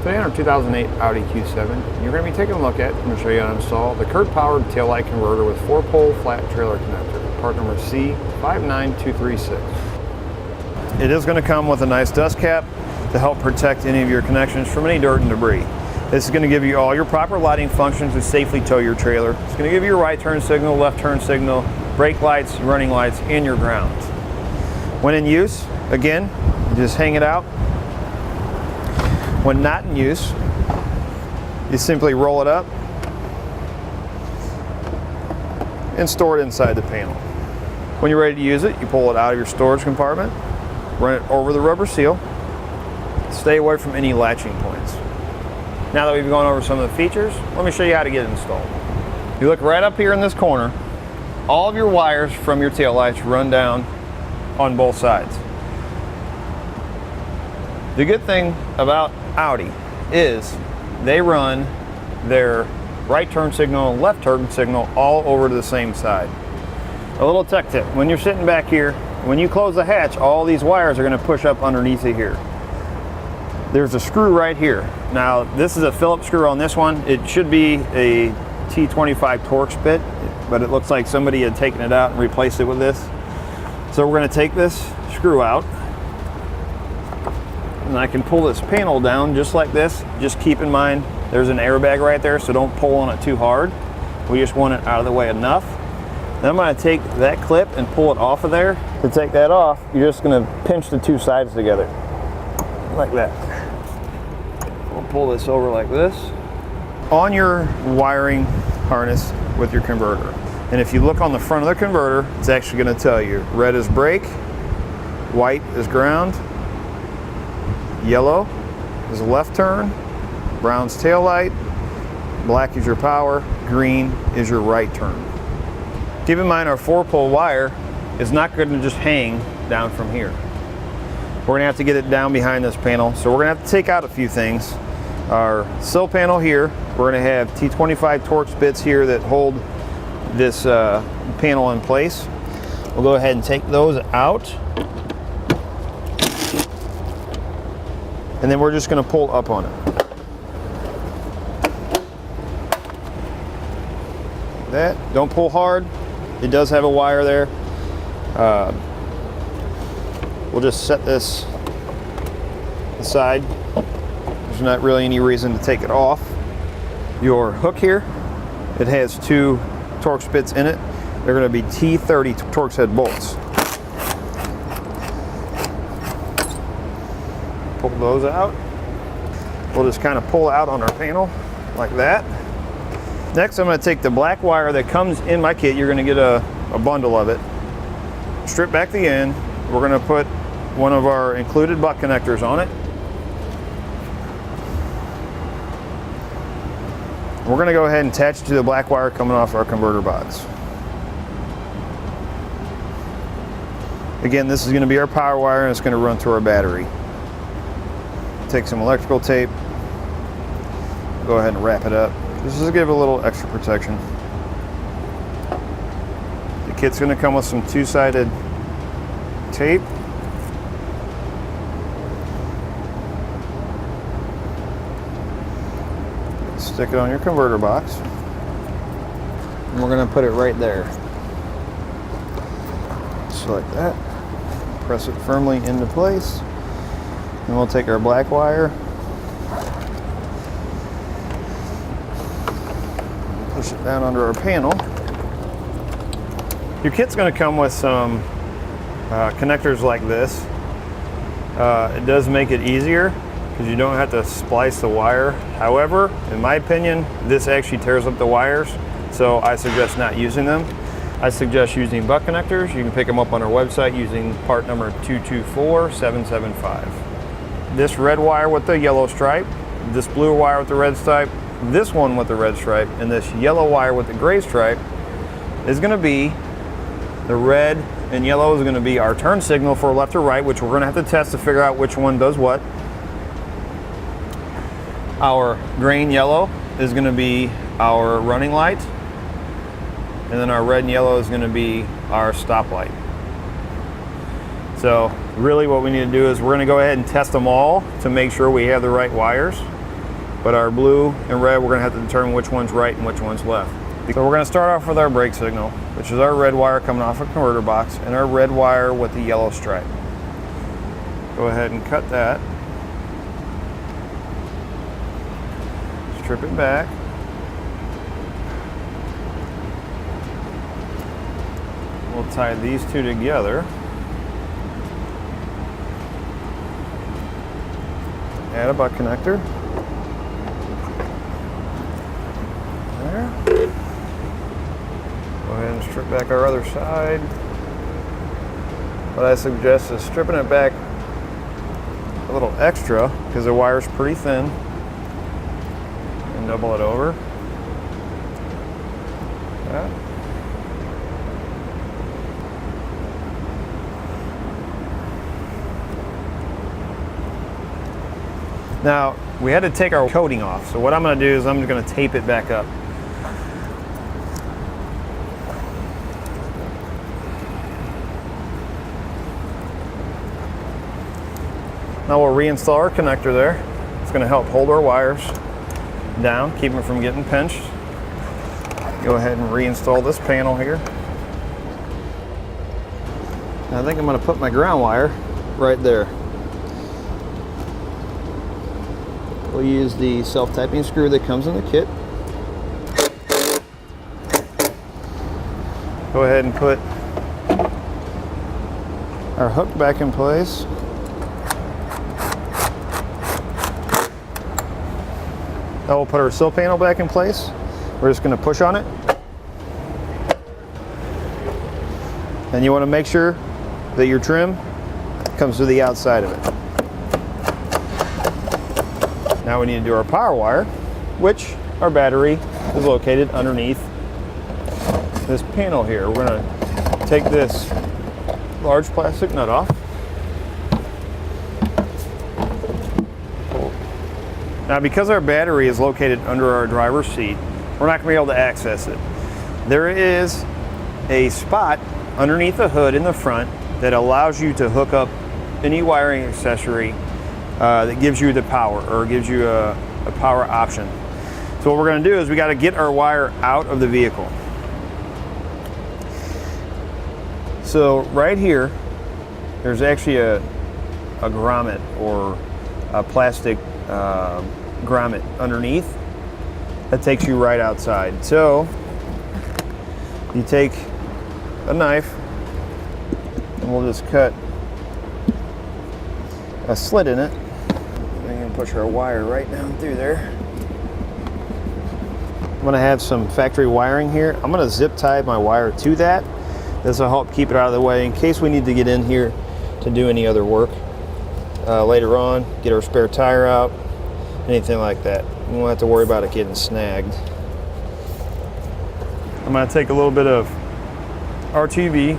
Today on our 2008 Audi Q7, you're going to be taking a look at, I'm going to show you how to install the Curt powered taillight converter with 4-pole flat trailer connector, part number C59236. It is going to come with a nice dust cap to help protect any of your connections from any dirt and debris. This is going to give you all your proper lighting functions to safely tow your trailer. It's going to give you your right turn signal, left turn signal, brake lights, running lights, and your ground. When in use, again, just hang it out. When not in use, you simply roll it up and store it inside the panel. When you're ready to use it, you pull it out of your storage compartment, run it over the rubber seal, stay away from any latching points. Now that we've gone over some of the features, let me show you how to get it installed. You look right up here in this corner, all of your wires from your taillights run down on both sides. The good thing about Audi is they run their right turn signal and left turn signal all over to the same side. A little tech tip, when you're sitting back here, when you close the hatch, all these wires are going to push up underneath it here. There's a screw right here. Now this is a Phillips screw on this one. It should be a T25 Torx bit, but it looks like somebody had taken it out and replaced it with this. So we're going to take this screw out, and I can pull this panel down just like this. Just keep in mind there's an airbag right there, so don't pull on it too hard. We just want it out of the way enough. Then I'm going to take that clip and pull it off of there. To take that off, you're just going to pinch the two sides together like that. We'll pull this over like this. On your wiring harness with your converter, and if you look on the front of the converter, it's actually going to tell you red is brake, white is ground, yellow is left turn, brown's tail light, black is your power, green is your right turn. Keep in mind our 4-pole wire is not going to just hang down from here. We're going to have to get it down behind this panel, so we're going to have to take out a few things. Our sill panel here, we're going to have T25 Torx bits here that hold this panel in place. We'll go ahead and take those out. And then we're just going to pull up on it. Like that. Don't pull hard. It does have a wire there. We'll just set this aside. There's not really any reason to take it off. Your hook here, it has 2 Torx bits in it. They're going to be T30 Torx head bolts. Pull those out. We'll just kind of pull out on our panel like that. Next, I'm going to take the black wire that comes in my kit. You're going to get a bundle of it. Strip back the end. We're going to put one of our included butt connectors on it. We're going to go ahead and attach it to the black wire coming off our converter box. Again, this is going to be our power wire, and it's going to run through our battery. Take some electrical tape, go ahead and wrap it up. This is to give a little extra protection. The kit's going to come with some 2-sided tape. Stick it on your converter box, and we're going to put it right there. Just like that. Press it firmly into place. And we'll take our black wire, push it down under our panel. Your kit's going to come with some connectors like this. It does make it easier because you don't have to splice the wire. However, in my opinion, this actually tears up the wires, so I suggest not using them. I suggest using butt connectors. You can pick them up on our website using part number 224775. This red wire with the yellow stripe, this blue wire with the red stripe, this one with the red stripe, and this yellow wire with the gray stripe is going to be the red, and yellow is going to be our turn signal for left or right, which we're going to have to test to figure out which one does what. Our gray and yellow is going to be our running light, and then our red and yellow is going to be our stoplight. So really what we need to do is we're going to go ahead and test them all to make sure we have the right wires. but our blue and red, we're gonna have to determine which one's right and which one's left. So we're gonna start off with our brake signal, which is our red wire coming off a converter box, and our red wire with the yellow stripe. Go ahead and cut that. Strip it back. We'll tie these two together. Add a butt connector. There. Go ahead and strip back our other side. What I suggest is stripping it back a little extra because the wire's pretty thin. And double it over. That. Now, we had to take our coating off, so what I'm going to do is I'm just going to tape it back up. Now we'll reinstall our connector there. It's going to help hold our wires down, keep them from getting pinched. Go ahead and reinstall this panel here. Now I think I'm going to put my ground wire right there. We'll use the self-tapping screw that comes in the kit. Go ahead and put our hook back in place. Now we'll put our sill panel back in place. We're just going to push on it. And you want to make sure that your trim comes to the outside of it. Now we need to do our power wire, which our battery is located underneath this panel here. We're going to take this large plastic nut off. Now because our battery is located under our driver's seat, we're not going to be able to access it. There is a spot underneath the hood in the front that allows you to hook up any wiring accessory that gives you the power, or gives you a power option. So what we're going to do is we got to get our wire out of the vehicle. So right here, there's actually a grommet, or a plastic grommet underneath that takes you right outside. So you take a knife and we'll just cut a slit in it. We're going to push our wire right down through there. I'm going to have some factory wiring here. I'm going to zip tie my wire to that. This will help keep it out of the way in case we need to get in here to do any other work later on, get our spare tire out, anything like that. We won't have to worry about it getting snagged. I'm going to take a little bit of RTV,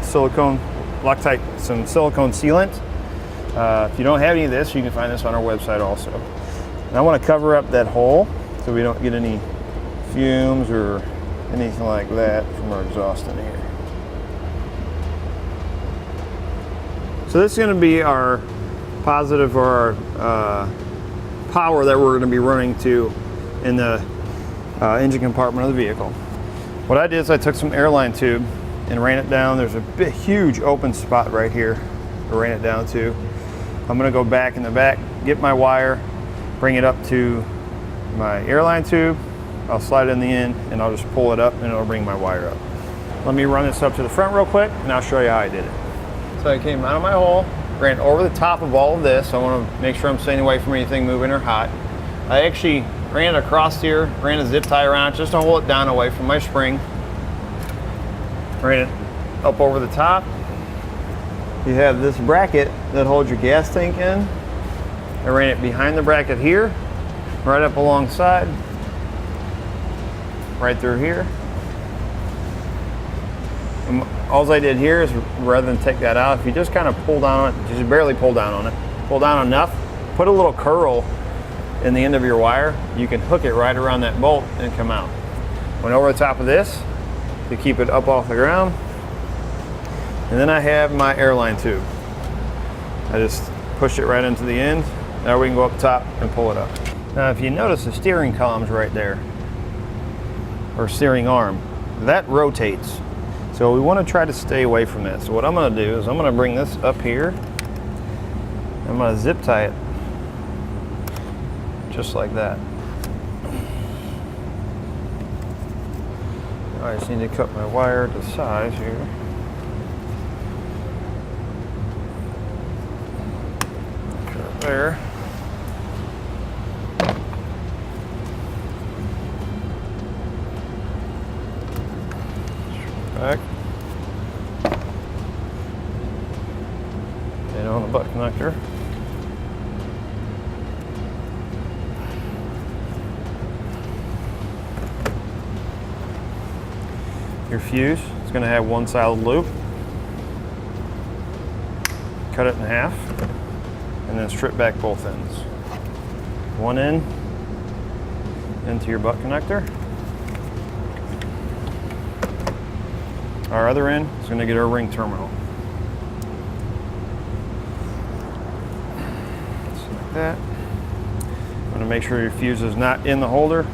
silicone, Loctite, some silicone sealant. If you don't have any of this, you can find this on our website also. And I want to cover up that hole so we don't get any fumes or anything like that from our exhaust in here. So this is going to be our positive, or our power that we're going to be running to in the engine compartment of the vehicle. What I did is I took some airline tube and ran it down. There's a big, huge open spot right here to ran it down to. I'm going to go back in the back, get my wire, bring it up to my airline tube. I'll slide it in the end and I'll just pull it up and it'll bring my wire up. Let me run this up to the front real quick and I'll show you how I did it. So I came out of my hole, ran over the top of all of this. I want to make sure I'm staying away from anything moving or hot. I actually ran it across here, ran a zip tie around it just to hold it down away from my spring. Ran it up over the top. You have this bracket that holds your gas tank in. I ran it behind the bracket here, right up alongside, right through here. And all I did here is, rather than take that out, if you just kind of pull down on it, just barely pull down on it, pull down enough, put a little curl in the end of your wire, you can hook it right around that bolt and come out. Went over the top of this to keep it up off the ground. And then I have my airline tube. I just push it right into the end. Now we can go up top and pull it up. Now if you notice the steering column's right there, or steering arm, that rotates. So we want to try to stay away from that. So what I'm going to do is I'm going to bring this up here. I'm going to zip tie it just like that. I just need to cut my wire to size here. Cut there. Back. And on the butt connector. Your fuse is going to have one solid loop. Cut it in half and then strip back both ends. One end into your butt connector. Our other end is going to get our ring terminal. Just like that. I'm going to make sure your fuse is not in the holder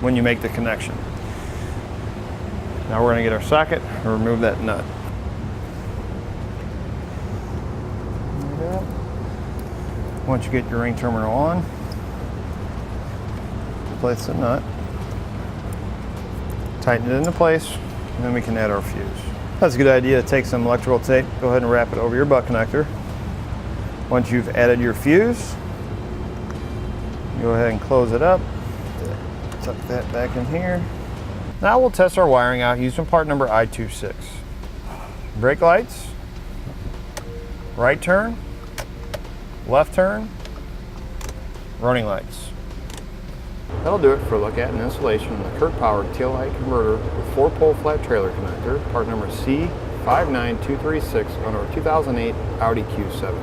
when you make the connection. Now we're going to get our socket and remove that nut. Like that. Once you get your ring terminal on, place the nut, tighten it into place, and then we can add our fuse. That's a good idea to take some electrical tape, go ahead and wrap it over your butt connector. Once you've added your fuse, go ahead and close it up, tuck that back in here. Now we'll test our wiring out using part number I26. Brake lights, right turn, left turn, running lights. That'll do it for a look at an installation of the Curt powered taillight converter with 4-pole flat trailer connector, part number C59236 on our 2008 Audi Q7.